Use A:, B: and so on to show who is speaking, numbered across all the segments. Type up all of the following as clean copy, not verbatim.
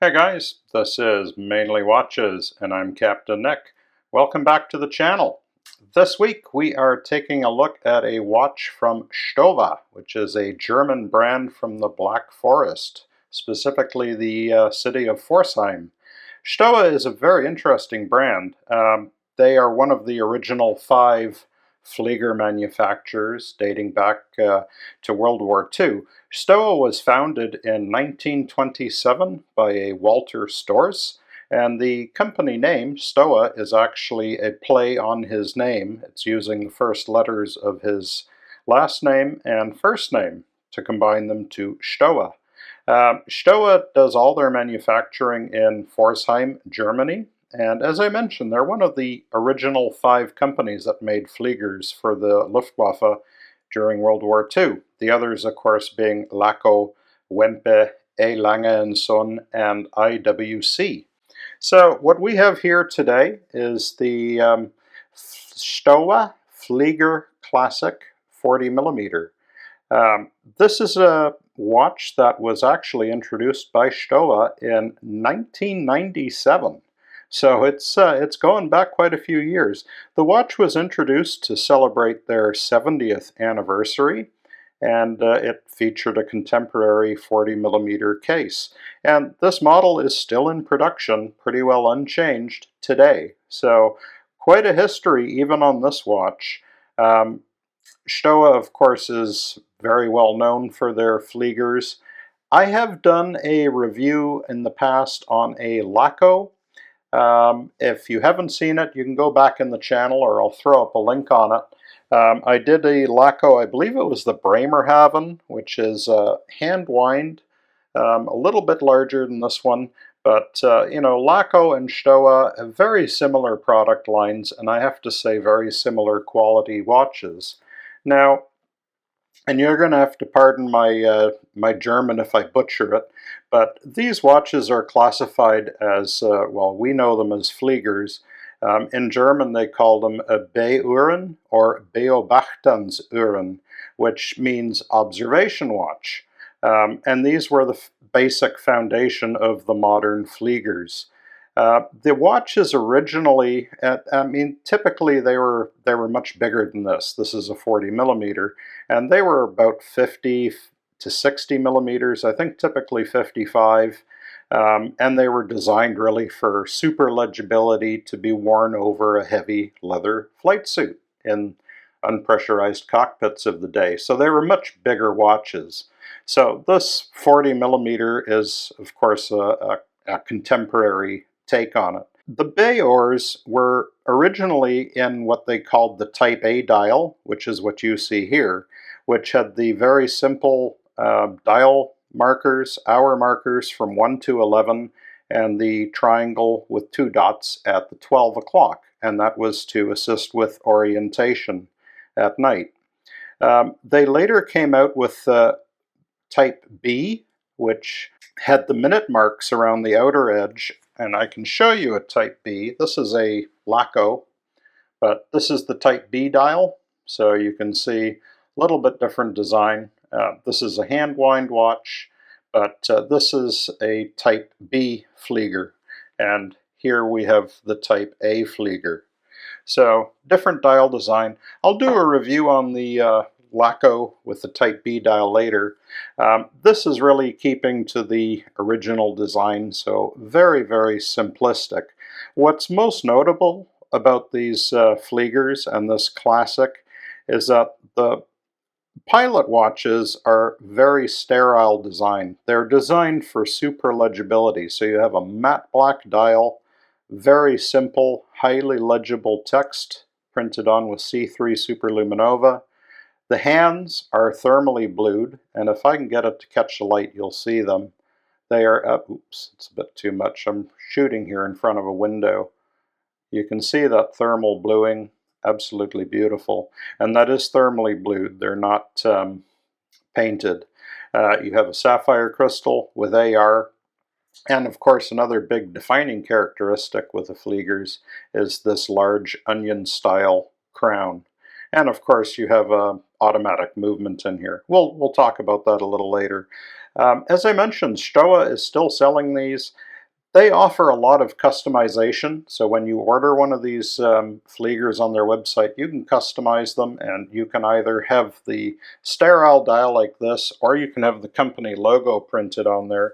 A: Hey guys, this is Mainely Watches and I'm Captain Nick. Welcome back to the channel. This week we are taking a look at a watch from STOWA, which is a German brand from the Black Forest, specifically the city of Pforzheim. STOWA is a very interesting brand. They are one of the original 5 Flieger manufacturers dating back to World War II. STOWA was founded in 1927 by a Walter Storz, and the company name, STOWA, is actually a play on his name. It's using the first letters of his last name and first name to combine them to STOWA. STOWA does all their manufacturing in Pforzheim, Germany. And as I mentioned, they're one of the original 5 companies that made Fliegers for the Luftwaffe during World War II. The others, of course, being Laco, Wempe, A. Lange & Son, and IWC. So what we have here today is the STOWA Flieger Classic 40mm. This is a watch that was actually introduced by STOWA in 1997. So it's going back quite a few years. The watch was introduced to celebrate their 70th anniversary, and it featured a contemporary 40mm case. And this model is still in production, pretty well unchanged today. So quite a history even on this watch. STOWA, of course, is very well known for their Fliegers. I have done a review in the past on a Laco. If you haven't seen it, you can go back in the channel or I'll throw up a link on it. I did a Laco, I believe it was the Bremerhaven, which is hand wind, a little bit larger than this one, but you know, Laco and STOWA have very similar product lines, and I have to say very similar quality watches. Now, and you're going to have to pardon my German if I butcher it, but these watches are classified as, well, we know them as Fliegers. In German they call them a Beohren or Beobachtensuhren, which means observation watch. And these were the basic foundation of the modern Fliegers. The watches originally, typically they were much bigger than this. This is a 40mm, and they were about 50 to 60 millimeters, I think typically 55, and they were designed really for super legibility to be worn over a heavy leather flight suit in unpressurized cockpits of the day. So they were much bigger watches. So this 40mm is, of course, a contemporary take on it. The Beohrs were originally in what they called the Type A dial, which is what you see here, which had the very simple dial markers, hour markers from 1 to 11, and the triangle with 2 dots at the 12 o'clock, and that was to assist with orientation at night. They later came out with Type B, which had the minute marks around the outer edge, and I can show you a Type B. This is a Laco, but this is the Type B dial, so you can see a little bit different design. This is a hand wind watch, but this is a Type B Flieger, and here we have the Type A Flieger. So different dial design. I'll do a review on the Laco with the Type B dial later. This is really keeping to the original design, so very, very simplistic. What's most notable about these Fliegers and this Classic is that the pilot watches are very sterile design. They're designed for super legibility, so you have a matte black dial, very simple, highly legible text printed on with C3 Superluminova. The hands are thermally blued, and if I can get it to catch the light, you'll see them. They are, oops, it's a bit too much. I'm shooting here in front of a window. You can see that thermal bluing, absolutely beautiful. And that is thermally blued, they're not painted. You have a sapphire crystal with AR, and of course another big defining characteristic with the Fliegers is this large onion-style crown. And of course you have automatic movement in here. We'll talk about that a little later. As I mentioned, STOWA is still selling these. They offer a lot of customization, so when you order one of these Fliegers on their website, you can customize them, and you can either have the sterile dial like this, or you can have the company logo printed on there.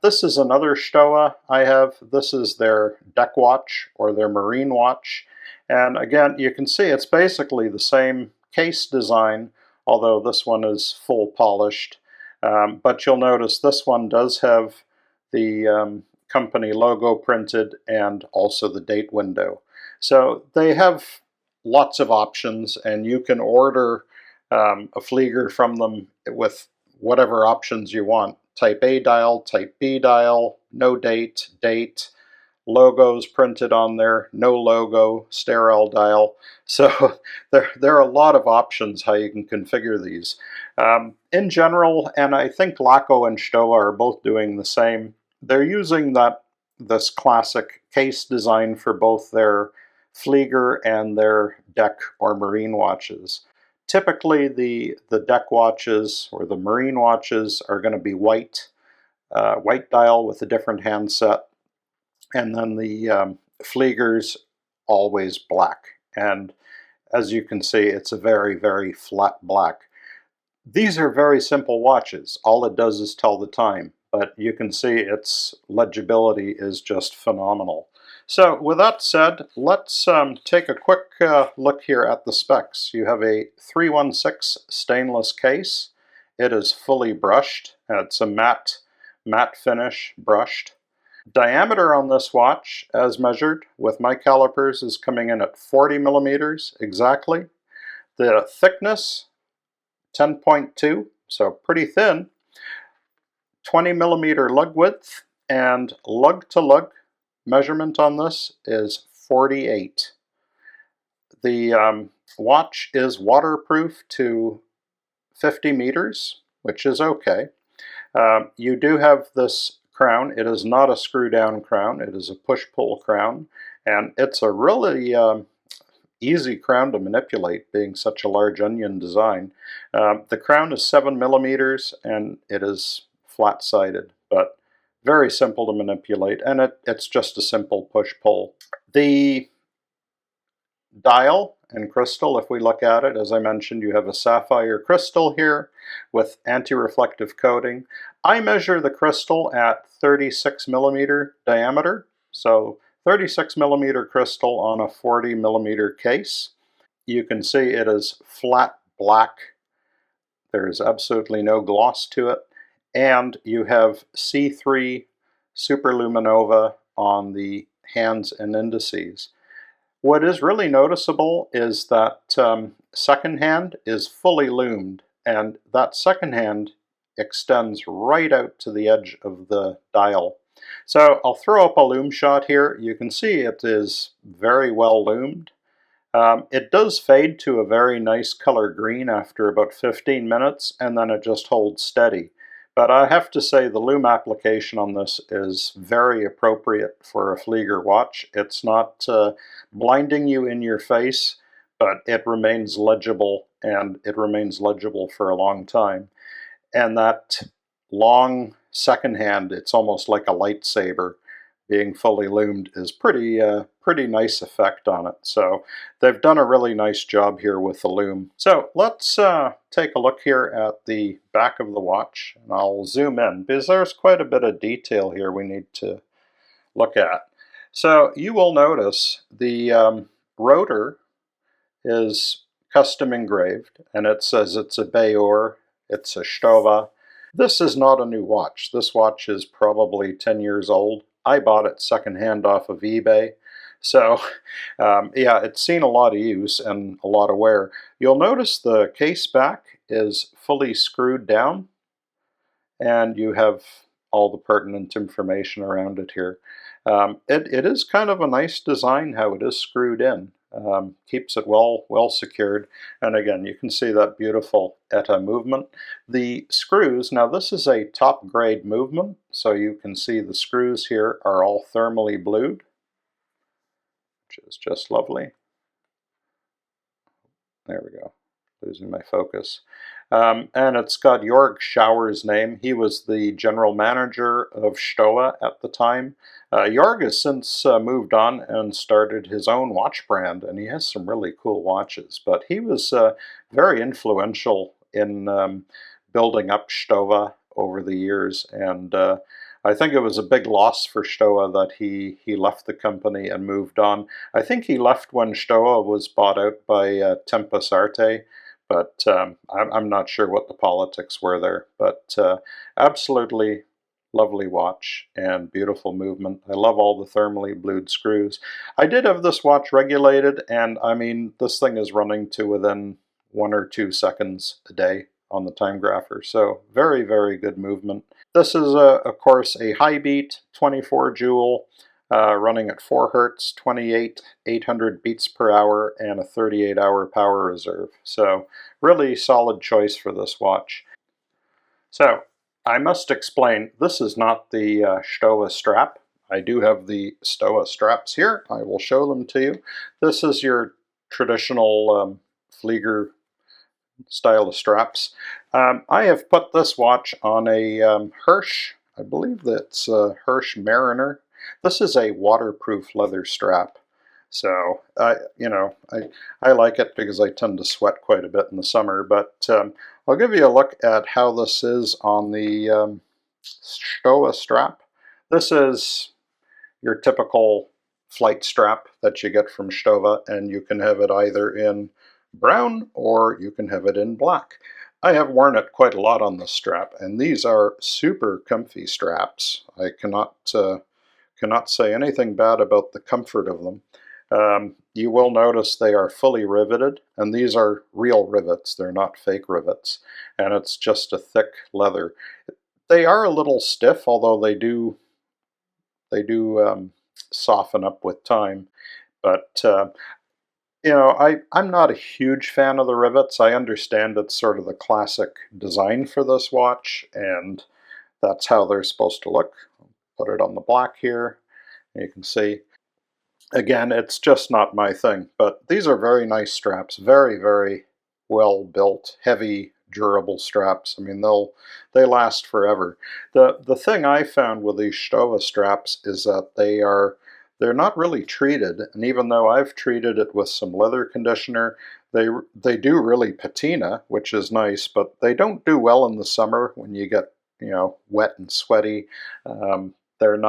A: This is another STOWA I have. This is their deck watch, or their marine watch, and again, you can see it's basically the same case design, although this one is full polished. But you'll notice this one does have the company logo printed and also the date window. So they have lots of options, and you can order a Flieger from them with whatever options you want. Type A dial, Type B dial, no date, date, logos printed on there, no logo, sterile dial. So there are a lot of options how you can configure these. In general, and I think Laco and STOWA are both doing the same, they're using this classic case design for both their Flieger and their deck or marine watches. Typically the deck watches or the marine watches are going to be white dial with a different handset, and then the Fliegers always black. And as you can see, it's a very, very flat black. These are very simple watches. All it does is tell the time, but you can see its legibility is just phenomenal. So with that said, let's take a quick look here at the specs. You have a 316 stainless case. It is fully brushed. It's a matte finish, brushed. Diameter on this watch, as measured with my calipers, is coming in at 40 millimeters exactly. The thickness, 10.2, so pretty thin. 20 millimeter lug width, and lug-to-lug measurement on this is 48. The watch is waterproof to 50 meters, which is okay. You do have this crown. It is not a screw-down crown. It is a push-pull crown, and it's a really easy crown to manipulate, being such a large onion design. The crown is 7 millimeters, and it is flat-sided, but very simple to manipulate, and it's just a simple push-pull. The dial and crystal, if we look at it, as I mentioned, you have a sapphire crystal here with anti-reflective coating. I measure the crystal at 36 millimeter diameter, so 36 millimeter crystal on a 40 millimeter case. You can see it is flat black. There is absolutely no gloss to it. And you have C3 Superluminova on the hands and indices. What is really noticeable is that second hand is fully loomed, and that second hand extends right out to the edge of the dial. So I'll throw up a loom shot here. You can see it is very well loomed. It does fade to a very nice color green after about 15 minutes, and then it just holds steady. But I have to say the loom application on this is very appropriate for a Flieger watch. It's not blinding you in your face, but it remains legible, and it remains legible for a long time. And that long second hand, it's almost like a lightsaber, being fully loomed, is pretty nice effect on it. So they've done a really nice job here with the loom. So let's take a look here at the back of the watch, and I'll zoom in because there's quite a bit of detail here we need to look at. So you will notice the rotor is custom engraved, and it says it's a Bayor, it's a STOWA. This is not a new watch. This watch is probably 10 years old. I bought it secondhand off of eBay. So yeah, it's seen a lot of use and a lot of wear. You'll notice the case back is fully screwed down, and you have all the pertinent information around it here. It is kind of a nice design how it is screwed in. Keeps it well secured, and again you can see that beautiful ETA movement. The screws, now this is a top grade movement, so you can see the screws here are all thermally blued, which is just lovely. There we go. losing my focus. And it's got Jörg Schauer's name. He was the general manager of STOWA at the time. Jörg has since moved on and started his own watch brand, and he has some really cool watches. But he was very influential in building up STOWA over the years, and I think it was a big loss for STOWA that he left the company and moved on. I think he left when STOWA was bought out by Tempus Arte, but I'm not sure what the politics were there. But absolutely lovely watch and beautiful movement. I love all the thermally blued screws. I did have this watch regulated, and I mean, this thing is running to within 1 or 2 seconds a day on the time grapher, so very, very good movement. This is, of course, a high beat 24 joule running at 4 hertz, 800 beats per hour, and a 38-hour power reserve. So really solid choice for this watch. So I must explain, this is not the STOWA strap. I do have the STOWA straps here. I will show them to you. This is your traditional Flieger style of straps. I have put this watch on a HIRSCH, I believe that's HIRSCH Mariner. This is a waterproof leather strap. So, you know, I like it because I tend to sweat quite a bit in the summer, but I'll give you a look at how this is on the STOWA strap. This is your typical flight strap that you get from STOWA, and you can have it either in brown or you can have it in black. I have worn it quite a lot on this strap, and these are super comfy straps. I cannot say anything bad about the comfort of them. You will notice they are fully riveted, and these are real rivets. They're not fake rivets, and it's just a thick leather. They are a little stiff, although they do soften up with time. But you know, I'm not a huge fan of the rivets. I understand it's sort of the classic design for this watch, and that's how they're supposed to look. I'll put it on the black here. You can see. Again, it's just not my thing, but these are very nice straps, very, very well built, heavy, durable straps. I mean, they last forever. The thing I found with these STOWA straps is that they're not really treated, and even though I've treated it with some leather conditioner, they do really patina, which is nice, but they don't do well in the summer when you get, you know, wet and sweaty. They're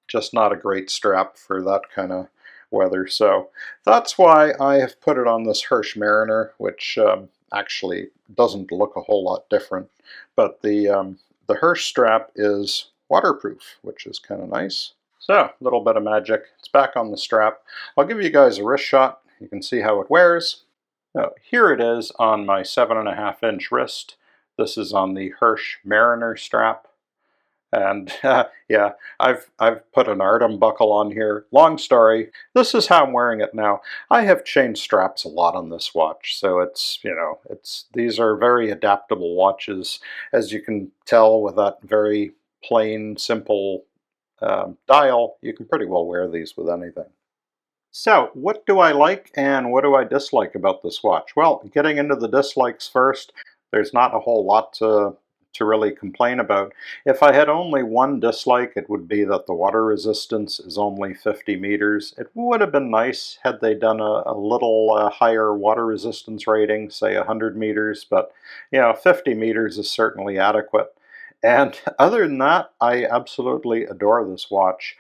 A: just not a great strap for that kind of weather. So that's why I have put it on this HIRSCH Mariner, which actually doesn't look a whole lot different. But the HIRSCH strap is waterproof, which is kind of nice. So a little bit of magic. It's back on the strap. I'll give you guys a wrist shot. You can see how it wears. Now, here it is on my 7.5-inch wrist. This is on the HIRSCH Mariner strap. And yeah, I've put an Artem buckle on here. Long story. This is how I'm wearing it now. I have changed straps a lot on this watch, so it's, you know, these are very adaptable watches, as you can tell with that very plain, simple dial. You can pretty well wear these with anything. So, what do I like and what do I dislike about this watch? Well, getting into the dislikes first, there's not a whole lot to really complain about. If I had only one dislike, it would be that the water resistance is only 50 meters. It would have been nice had they done a little higher water resistance rating, say 100 meters, but you know, 50 meters is certainly adequate. And other than that, I absolutely adore this watch.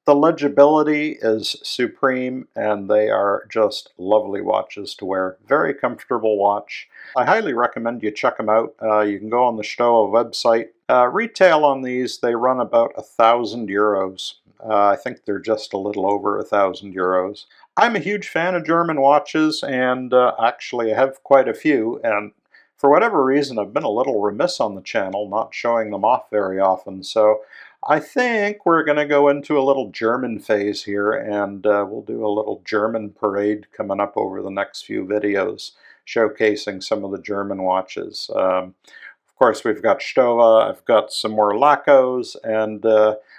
A: The legibility is supreme, and they are just lovely watches to wear. Very comfortable watch. I highly recommend you check them out. You can go on the STOWA website. Retail on these, they run about €1,000. I think they're just a little over €1,000. I'm a huge fan of German watches, and actually I have quite a few, and for whatever reason I've been a little remiss on the channel, not showing them off very often, so I think we're going to go into a little German phase here, and we'll do a little German parade coming up over the next few videos, showcasing some of the German watches. Of course, we've got STOWA, I've got some more Lacos, and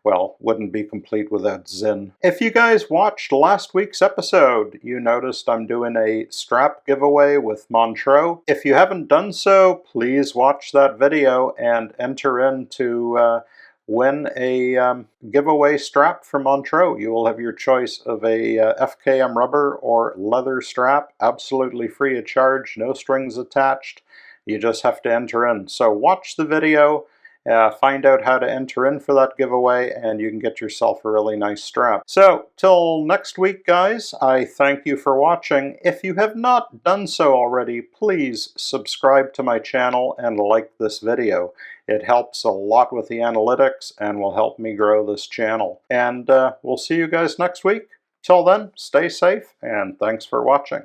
A: well, wouldn't be complete without Zinn. If you guys watched last week's episode, you noticed I'm doing a strap giveaway with MONTREUX. If you haven't done so, please watch that video and enter in to win a giveaway strap from MONTREUX. You will have your choice of a FKM rubber or leather strap, absolutely free of charge, no strings attached. You just have to enter in. So watch the video, find out how to enter in for that giveaway, and you can get yourself a really nice strap. So, till next week, guys, I thank you for watching. If you have not done so already, please subscribe to my channel and like this video. It helps a lot with the analytics and will help me grow this channel. And we'll see you guys next week. Till then, stay safe, and thanks for watching.